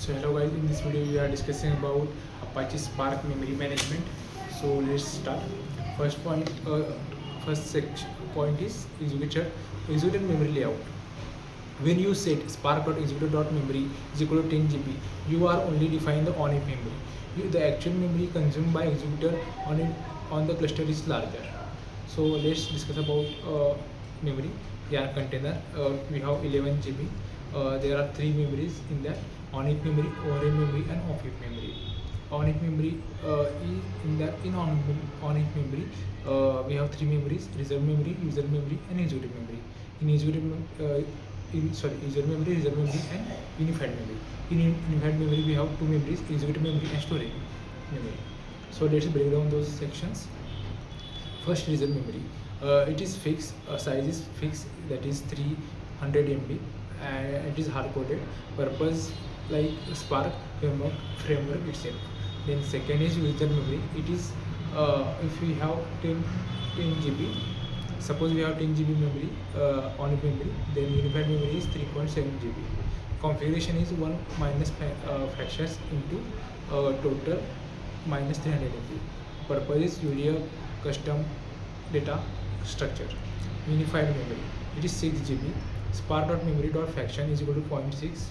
So hello guys, in this video we are discussing about Apache Spark memory management. So let's start. First point, first section point is executed memory layout. When you set spark.executor.memory is equal to 10 GB, you are only defining the on-heap memory. The actual memory consumed by executor on the cluster is larger. So let's discuss about memory. Yeah, container. We have 11 GB. There are three memories in that: on-heap memory, overhead memory, and off-heap memory. On-heap memory on-heap memory we have three memories: reserve memory, user memory, and executive memory. In executive user memory, reserve memory, and unified memory. In unified memory we have two memories: executive memory and storage memory. So let's break down those sections. First, reserve memory. It is fixed, size is fixed, that is 300 MB, and it is hard coded. Purpose like Spark framework itself. Then second is user memory. It is if we have 10 GB. Suppose we have 10 GB memory on memory, then unified memory is 3.7 GB. Configuration is 1 minus fractions into total minus 300 MB. Purpose is UDF custom data structure. Unified memory, it is 6 GB. Spark.memory.fraction is equal to 0.6.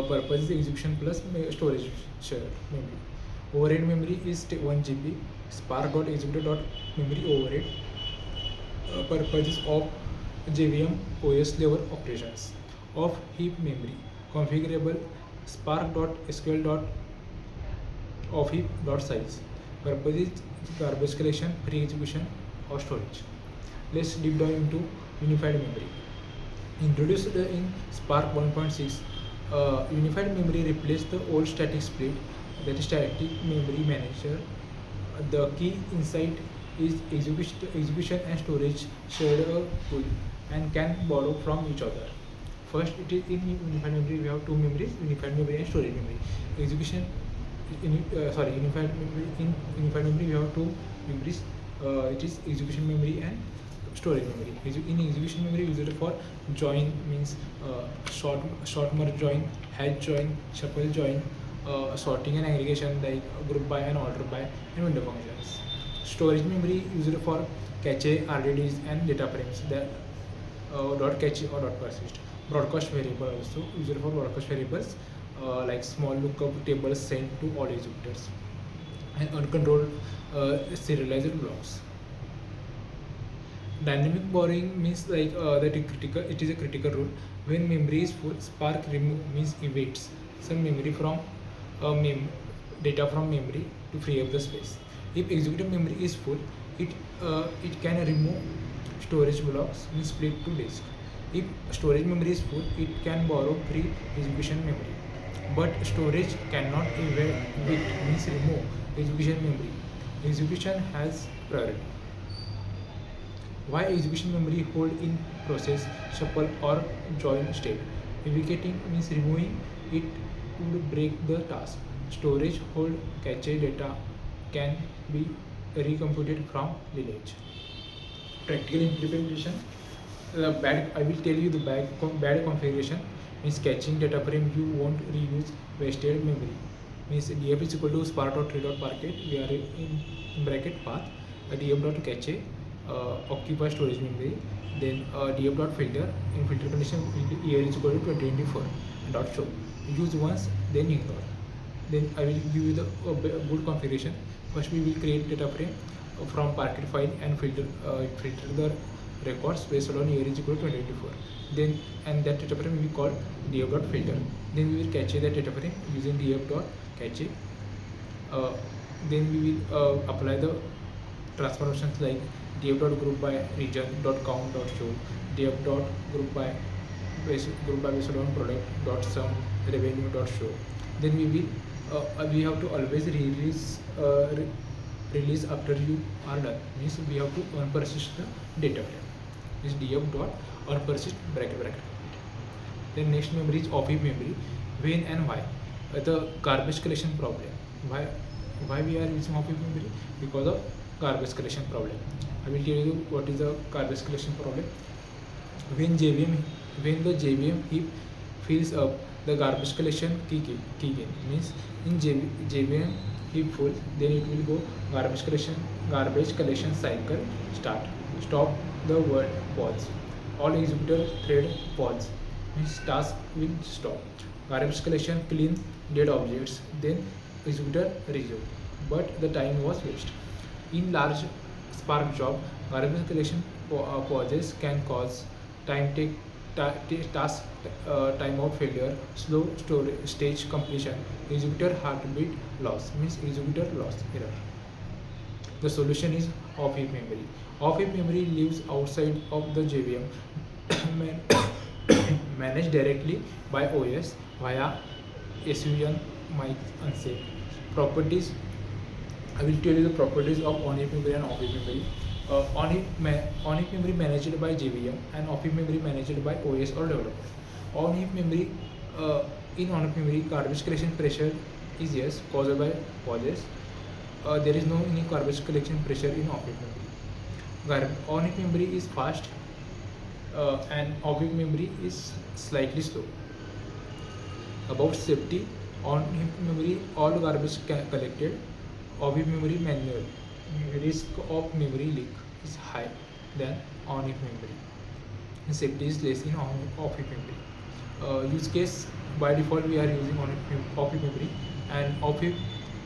Purpose is execution plus storage share memory. Overhead memory is 1 GB. Spark.executor.memory overhead. Purpose is of JVM OS level operations. Of heap memory, configurable spark.sql.of heap.size. Purpose is garbage collection, pre-execution, or storage. Let's deep dive into unified memory. Introduced in Spark 1.6, unified memory replaced the old static split, that is static memory manager. The key insight is execution and storage share a pool and can borrow from each other. First, it is in unified memory we have two memories: unified memory and storage memory. Execution unified memory. In unified memory we have two memories. It is execution memory and storage memory. In execution memory, used for join, means short merge join, hash join, shuffle join, sorting and aggregation like group by and order by, and window functions. Storage memory used for cache, RDDs, and data frames, that dot cache or dot persist. Broadcast variable also used for broadcast variables like small lookup tables sent to all executors, and uncontrolled serialized blocks. Dynamic borrowing means like that it is a critical rule. When memory is full, Spark remove means evades some memory from data from memory to free up the space. If executive memory is full, it can remove storage blocks, means split to disk. If storage memory is full, it can borrow free execution memory. But storage cannot evict, means remove execution memory. Execution has priority. Why execution memory hold in process, shuffle, or join state? Evacuating means removing it would break the task. Storage hold cache data can be recomputed from lineage. Practical implementation. I will tell you the bad configuration means catching data frame you won't reuse wasted memory. Means df is equal to spark.tree.parquet. We are in bracket path df.cache occupy storage memory. Then df.filter, in filter condition here is equal to 2024 and dot show. Use once, then ignore. Then I will give you the good configuration. First we will create data frame from parquet file and filter the records based on here is equal to 2024. Then and that data frame we call df.filter. Then we will cache that data frame using df.cache. Then we will apply the transformations like df.group by region.count.show, df.group by based on product.sum revenue.show. Then we have to always release after you are done, means we have to unpersist the data frame. Is df.unpersist bracket. Then next memory is off-heap memory. When and why? The garbage collection problem. Why we are using off-heap memory? Because of garbage collection problem. I will tell you what is the garbage collection problem. When the JVM heap fills up the garbage collection kick in. Means in JVM heap full, then it will go garbage collection cycle start. Stop the word pause. All executor thread pause. Means task will stop. Garbage collection clean dead objects, then executor resume. But the time was waste. In large Spark job, garbage collection pauses can cause time take task timeout failure, slow storage stage completion, executor heartbeat loss, means executor loss error. The solution is off-heap memory. Off-heap memory lives outside of the JVM, managed directly by OS via SUN might unsafe. Properties. I will tell you the properties of on-heap memory and off-heap memory. On-heap memory managed by JVM and off-heap memory managed by OS or developer. On-heap memory, in on-heap memory, garbage collection pressure is yes, caused by pauses. There is no any garbage collection pressure in off-heap memory. On-heap memory is fast and off-heap memory is slightly slow. About safety, on-heap memory, all garbage collected. Off-heap memory manual. Risk of memory leak is high than on-heap memory. Safety is less in off-heap memory. Use case, by default we are using off-heap memory and on-heap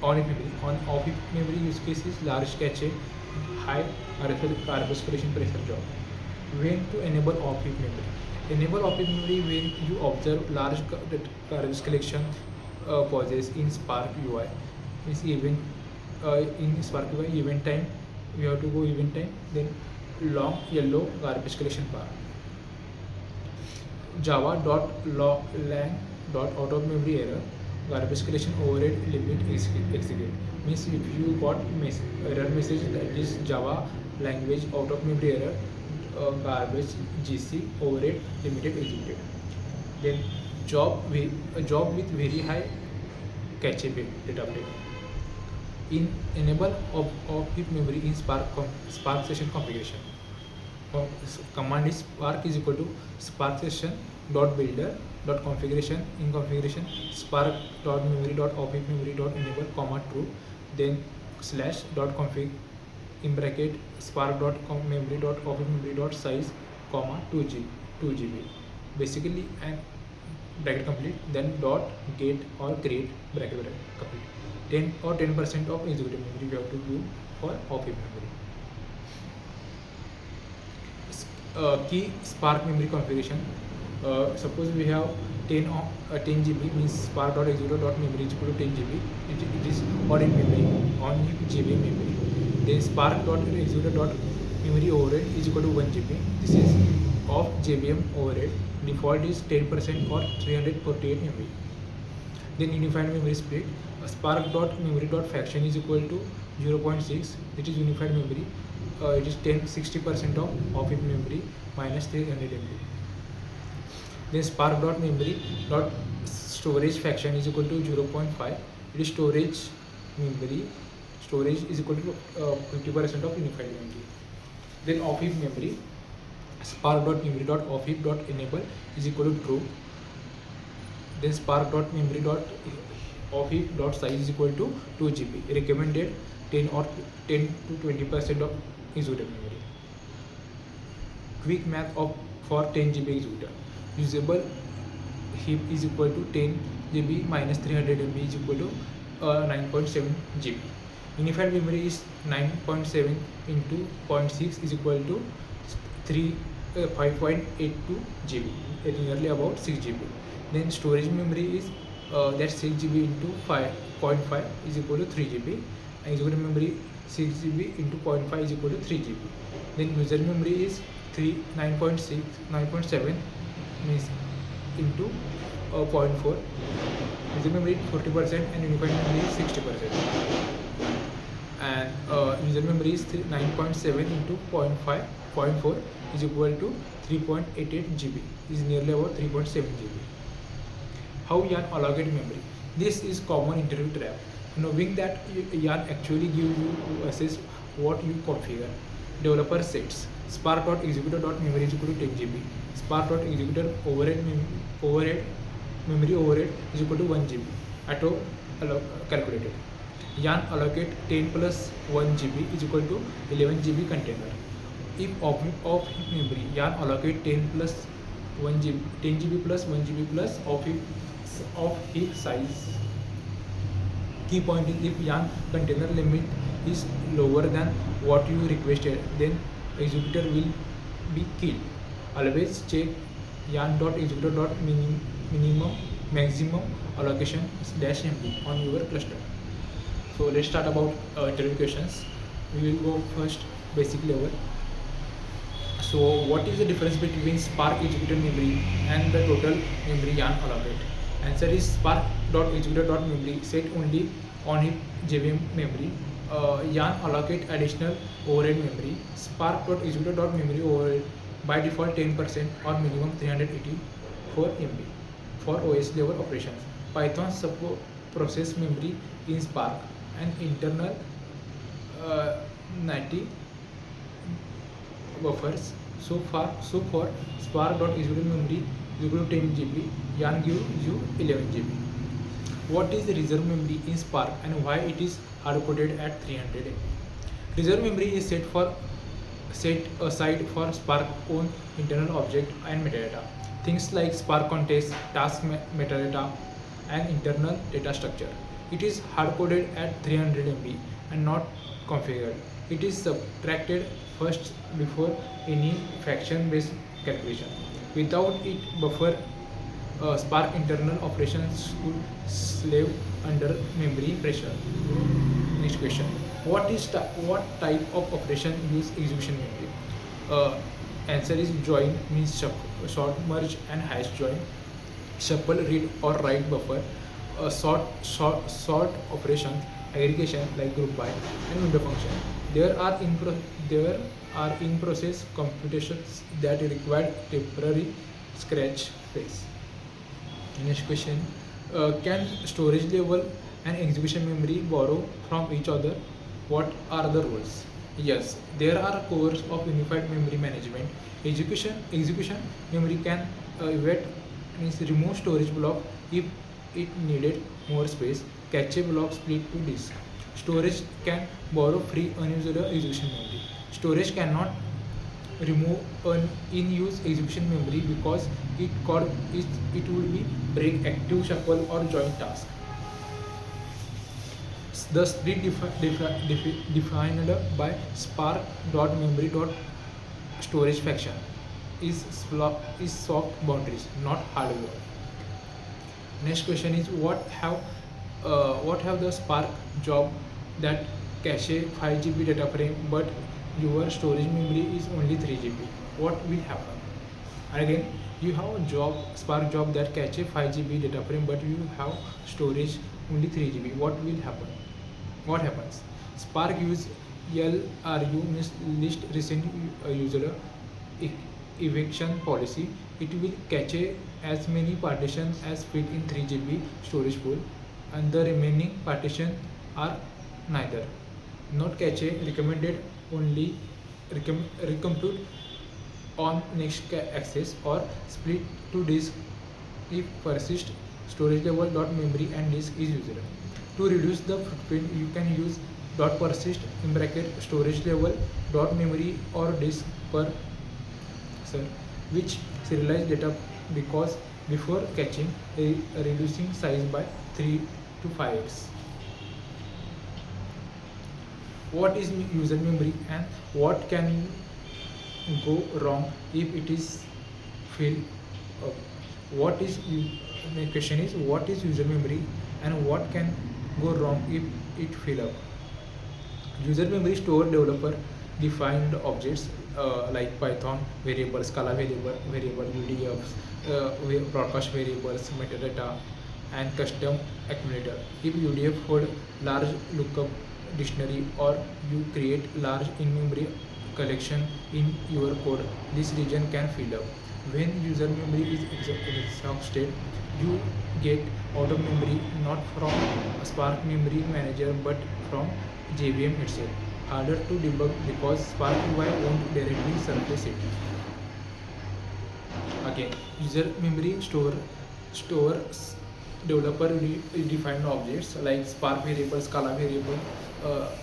memory. On off-heap memory use case is large cache, high garbage collection pressure job. When to enable off-heap memory? Enable off-heap memory when you observe large garbage collection pauses in Spark UI. Is event in Spark UI event time, we have to go event time, then long yellow garbage collection bar. Java.lang.out of memory error, garbage collection overhead limit execute. Means if you got error message that is Java language out of memory error, garbage GC overhead limited executed. Then job with very high cache data plane. In enable off-heap memory in Spark session configuration. Command is Spark is equal to Spark session dot builder dot configuration. In configuration, Spark dot memory dot off-heap memory dot enable comma true, then slash dot config in bracket Spark dot memory dot off-heap memory dot size comma 2 GB. Basically, and bracket complete, then dot get or create bracket complete. 10% of executive memory we have to do for off-heap memory. Key Spark memory configuration. Suppose we have 10 GB, means spark.executor.memory is equal to 10 GB. It is on memory, on JVM memory. Then spark.executor.memory overhead is equal to 1 GB. This is of JVM overhead. Default is 10% or 348 MB. Then unified memory split. Spark.memory.fraction is equal to 0.6. It is unified memory. It is 60% of off-heap memory minus 300 MB. Then spark.memory.storage fraction is equal to 0.5. It is storage memory. Storage is equal to 50% of unified memory. Then off-heap memory. Spark.memory.offheap.enable is equal to true. Then spark.memory.offheap.size is equal to 2 GB. Recommended 10 to 20% of executor memory. Quick math for 10 GB executor. Usable heap is equal to 10 GB minus 300 MB is equal to 9.7 GB. Unified memory is 9.7 into 0.6 is equal to 5.82 GB, nearly about 6 GB. Then storage memory is that's 6 GB into 5.5 is equal to 3 GB. And executive memory 6 GB into 0.5 is equal to 3 GB. Then user memory is 9.7 means into 0.4. User memory 40% and unified memory is 60%. And user memory is 9.7 into 0.4 is equal to 3.88 GB, is nearly about 3.7 GB. How Yarn allocate memory? This is common interview trap. Knowing that Yarn actually gives you to assess what you configure. Developer sets spark.executor.memory is equal to 10 GB. Spark.executor overhead memory overhead is equal to 1 GB. Auto calculated. Yarn allocate 10 plus 1 GB is equal to 11 GB container. If of memory, yarn allocate 10 plus 1 GB, 10 GB plus 1 GB plus of heap size. Key point is if yarn container limit is lower than what you requested, then executor will be killed. Always check yarn.executor.minimum maximum allocation -mb on your cluster. So let's start about interview questions. We will go first basic level. So what is the difference between Spark executor memory and the total memory yarn allocate? Answer is Spark.executor.memory set only on its JVM memory. Yarn allocate additional overhead memory. Spark.executor.memory overhead by default 10% or minimum 384 MB for OS level operations. Python support process memory in Spark and internal 90 buffers. So for Spark.executor memory equal to 10 GB, yarn gives you 11 GB. What is the reserve memory in Spark and why it is hard coded at 300 MB? Reserve memory is set aside for Spark own internal object and metadata. Things like Spark context, task metadata, and internal data structure. It is hard coded at 300 MB and not configured. It is subtracted first before any fraction based calculation. Without it, buffer Spark internal operations could slave under memory pressure. Next question: what type of operation use execution memory? Answer is join means sort merge and hash join. Shuffle read or write buffer. Sort operations, aggregation like group by and window function. There are in process computations that require temporary scratch space. Next question: can storage level and execution memory borrow from each other? What are the rules? Yes, there are cores of unified memory management. Execution memory can means remove storage block if it needed more space. Cache block split to disk. Storage can borrow free unused execution memory. Storage cannot remove an in-use execution memory because it would be break active shuffle or join task. The split defined by spark.memory.storage faction is soft boundaries, not hardware. Next question is what have the Spark job that cache 5 GB data frame but your storage memory is only 3 GB. What will happen? Again, you have a Spark job that cache 5 GB data frame but you have storage only 3 GB. What will happen? What happens? Spark use LRU means list recent user eviction policy. It will cache as many partitions as fit in 3 GB storage pool, and the remaining partitions are neither not cache recommended, only recompute on next access or split to disk if persist storage level dot memory and disk is used. To reduce the footprint, you can use dot persist in bracket storage level dot memory or disk per which serialize data because before caching reducing size by 3 to 5x. What is user memory and what can go wrong if it is filled up? The question is what is user memory and what can go wrong if it fill up? User memory store developer defined objects like Python variable, Scala variable, UDFs, broadcast variables, metadata, and custom accumulator. If UDF hold large lookup dictionary or you create large in-memory collection in your code, this region can fill up. When user memory is exhausted, you get out of memory not from Spark memory manager but from JVM itself. Harder to debug because Spark UI won't directly surface it. Again, user memory store store developer defined objects like Spark variable, Scala variable,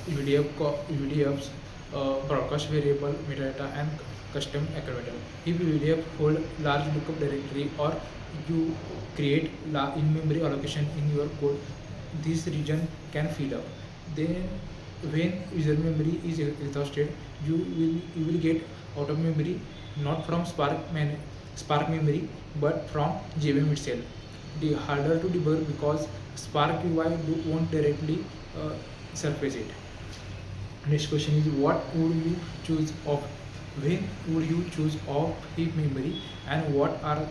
UDFs, broadcast variable, metadata, and custom incremental. If UDF hold large lookup directory or you create in-memory allocation in your code, this region can fill up. Then, when user memory is exhausted, you will get out of memory, not from Spark memory, but from JVM itself. The harder to debug because Spark UI won't directly uh, surface it. Next question is, what would you choose of when would you choose off heap memory, and what are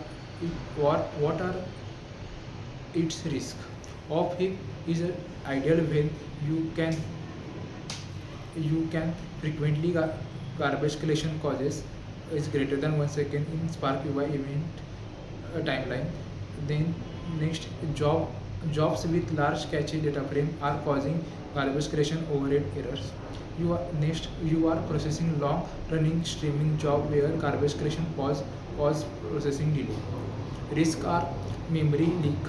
its risk? Off heap is ideal when you can frequently garbage collection causes is greater than 1 second in Spark UI event timeline. Then next, jobs with large cache data frame are causing garbage collection overhead errors. You are processing long running streaming job where garbage collection cause processing delay. Risk are memory leak,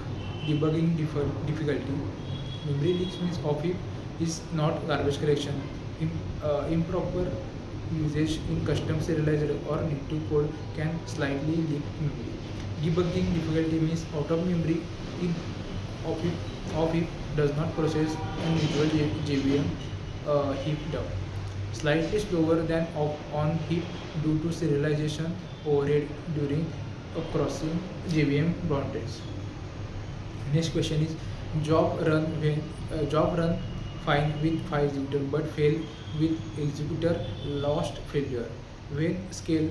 debugging difficulty. Memory leaks means of it is not garbage collection. Improper usage in custom serialized or need to code can slightly leak memory. Debugging difficulty means out of memory in of it does not process unusual JVM heap dump. Slightly slower than on heap due to serialization overhead during crossing JVM boundaries. Next question is, job run fine with 5 executor but fail with executor lost failure. When scale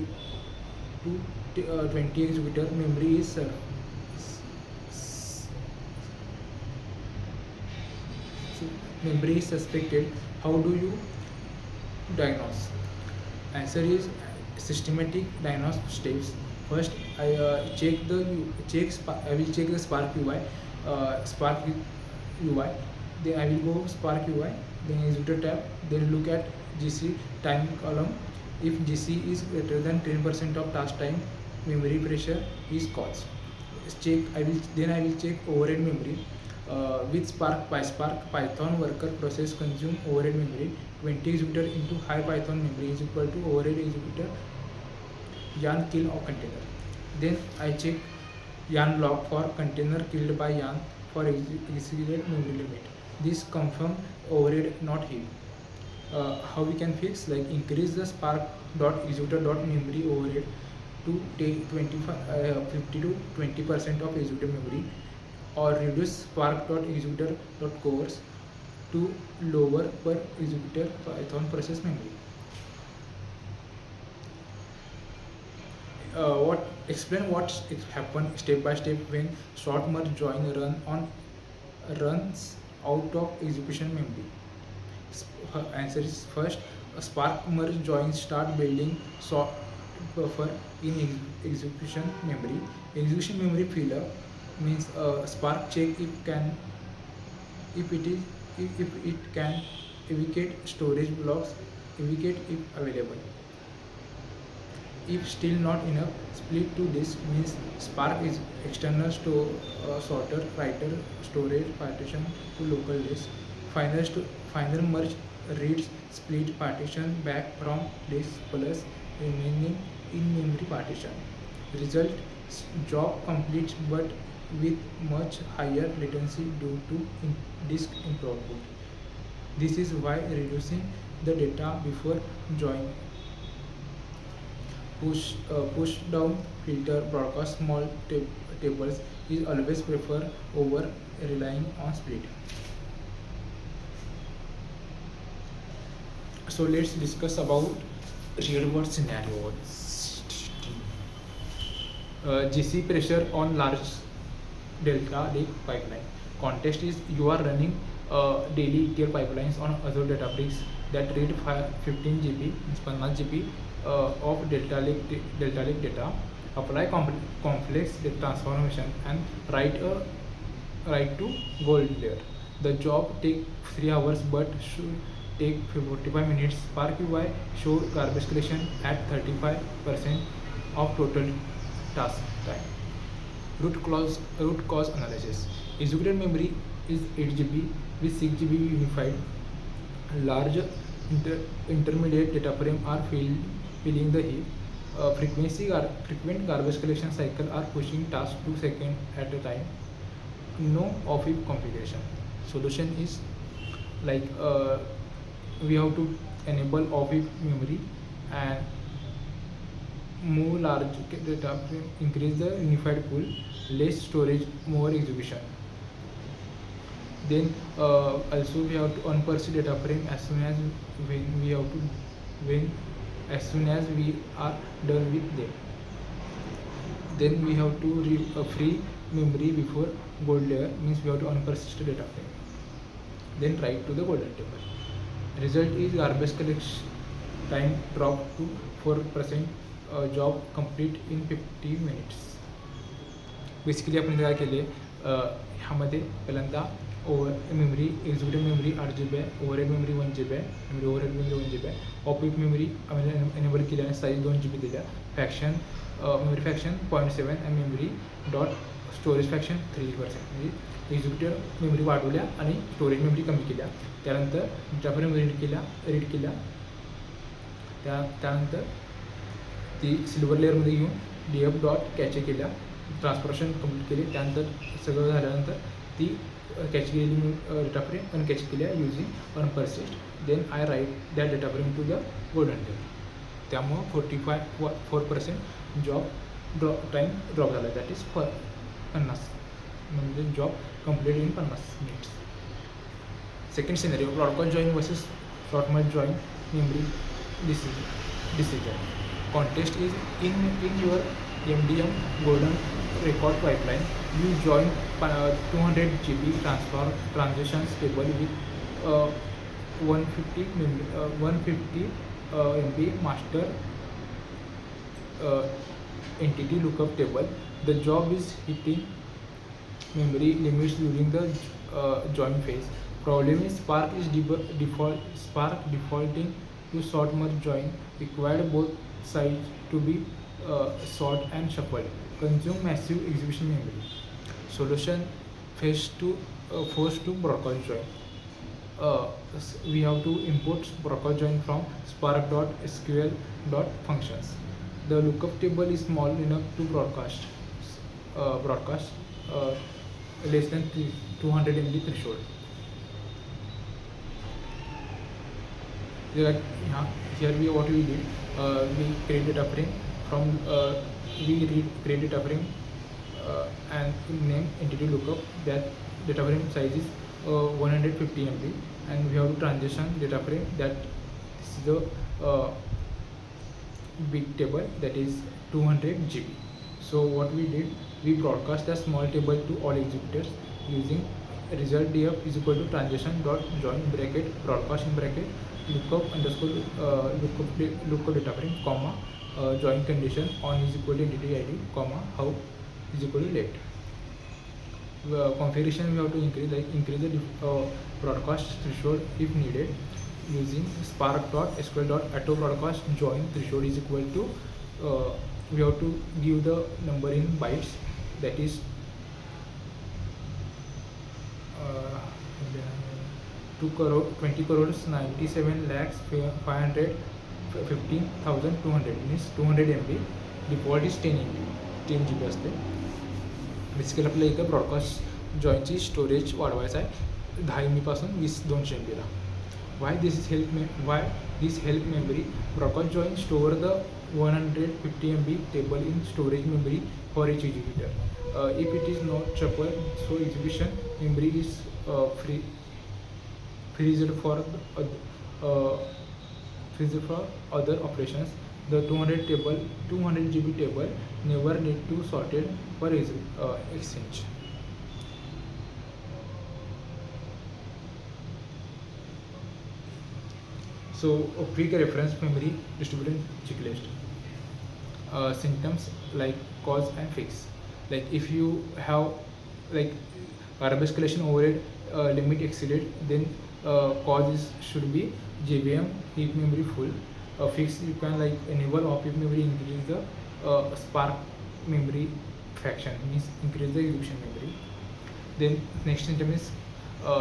to 20 executor, memory is suspected. How do you diagnose? Answer is systematic diagnostic steps. First, I I will check the Spark UI, Spark UI. Then I will go Spark UI, then executor tab. Then look at GC time column. If GC is greater than 10% of task time, memory pressure is caused. I will check overhead memory. With Spark PySpark Python worker process consume overhead memory. 20 executor into high Python memory is equal to overhead executor yarn kill of container. Then I check yarn log for container killed by yarn for executed memory limit. This confirm overhead not heap. How we can fix, like increase the spark dot executor dot memory overhead to take 50 to 20% of executor memory, or reduce spark dot executor dot cores to lower per executor Python process memory. What explain what happen step by step when short merge join runs out of execution memory. Answer is, first, a spark merge join start building short buffer in execution memory. Execution memory fill up means spark check if it can evacate storage blocks, evacate if available. If still not enough, split to disk means Spark is external sorter, writer, storage partition to local disk. Final merge reads split partition back from disk plus remaining in memory partition. Result, job completes but with much higher latency due to disk input. This is why reducing the data before join. Push down filter broadcast small tables is always preferred over relying on split. So let's discuss about real world scenarios. GC pressure on large delta lake pipeline. Context is, you are running daily ETL pipelines on Azure Databricks that read 15 GB, 50 GB of delta lake data. Apply complex data transformation and write to gold layer. The job take 3 hours but should take 45 minutes. Spark UI show garbage collection at 35% of total task time. Root cause analysis. Executed memory is 8 GB with 6 GB unified. Large intermediate data frame are filling the heap. Frequent garbage collection cycle are pushing tasks 2 seconds at a time. No off-heap configuration. Solution is like we have to enable off-heap memory and move large data frame, increase the unified pool, less storage, more execution. Then also we have to unpursue data frame as soon as when as soon as we are done with them. Then we have to free memory before gold layer, means we have to unpersist data frame. Then write to the golden table. Result is garbage collection time dropped to 4%, job complete in 50 minutes. Basically आपण काय केले, ह्यामध्ये पहिल्यांदा memory executive memory 8 GB आहे, overhead memory 1 GB आहे, memory overhead memory 1 GB आहे, operate memory enable केली आणि साईज 2 GB दिल्या, फॅक्शन मेमरी फॅक्शन 0.7 आणि मेमरी डॉट स्टोरेज फॅक्शन 3%. म्हणजे एक्झिक्युटिव्ह मेमरी वाढवल्या आणि स्टोरेज मेमरी कमी केल्या. त्यानंतर डेटा फ्रेम रीड केल्या त्यानंतर ती सिल्वर लेअरमध्ये घेऊन DF डॉट कॅचे केल्या, ट्रान्सफॉर्मेशन कंप्लीट केली. त्यानंतर सगळं झाल्यानंतर ती कॅच केलेली डेटा फ्रेम अनकॅच केल्या using unpersist. Then I write that data frame to the golden table. त्यामुळं 4% जॉब टाईम ड्रॉप झाला, दॅट इज 50, म्हणजे job complete in 50 minutes. Second scenario, broadcast join versus sort merge join memory decision. Context is in your MDM golden record pipeline, you join 200 GB transitions table with 150 MB master entity lookup table. The job is hitting memory limits during the join phase. Problem is Spark defaulting to sort merge join, required both sides to be sort and shuffled, consume massive execution memory. Solution, force to broadcast join. We have to import broadcast join from spark.sql.functions. The lookup table is small enough to broadcast less than 200 MB threshold. Here what we did, we created a frame from created a frame and name entity lookup. That data frame size is 150 MB, and we have to transition data frame that this is the big table that is 200 GB. So what we did, we broadcast a small table to all executors using result df is equal to transition dot join bracket broadcast in bracket lookup underscore lookup data frame comma join condition on is equal to entity id comma how is equal to late. Configuration we have to increase the broadcast threshold if needed using spark.sql.auto broadcast join threshold is equal to we have to give the number in bytes, that is 20 crores 97 lakhs 515,200 means 200 MB. Default is 10 GB असते. Basically आपल्याला इथं broadcast जॉईनची storage वाढवायचा आहे 10 MB पासून 200 MB La. Why this help memory broadcast join store the 150 MB table in storage memory for each executor. If it is not shuffled, so execution memory is freezed for other operations. The 200 GB table never need to sorted for exchange. So a quick reference memory distributed checklist. Symptoms like cause and fix. Like if you have like garbage collection overhead limit exceeded, then cause should be JVM heap memory full. Fix, you can like enable off heap memory, increase the spark memory fraction means increase the execution memory. Then next sentence is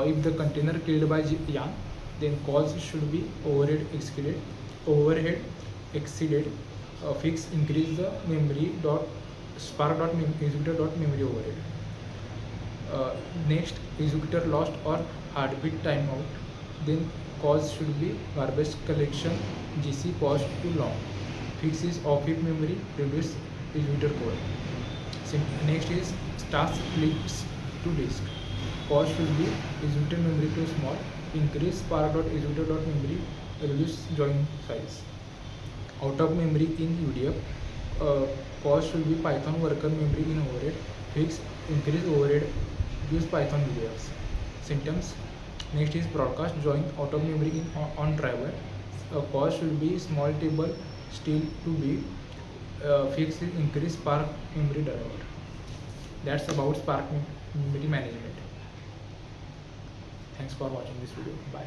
if the container killed by yarn, then calls should be overhead exceeded, fix increase the memory dot spark dot executor dot memory overhead. Next, executor lost or heartbeat timeout, then cause should be garbage collection GC pause too long. Fix is off heap memory, reduce executor code. Next is task splits to disk. Cause should be executor memory too small, increase spark.executor.memory, reduce join size. Out of memory in UDF, cause should be Python worker memory in overhead, fix increase overhead, use Python UDFs. Symptoms. Next is broadcast join out of memory in on driver. Cause should be small table still to be, fix is increase Spark memory driver. That's about Spark memory management. Thanks for watching this video. Bye.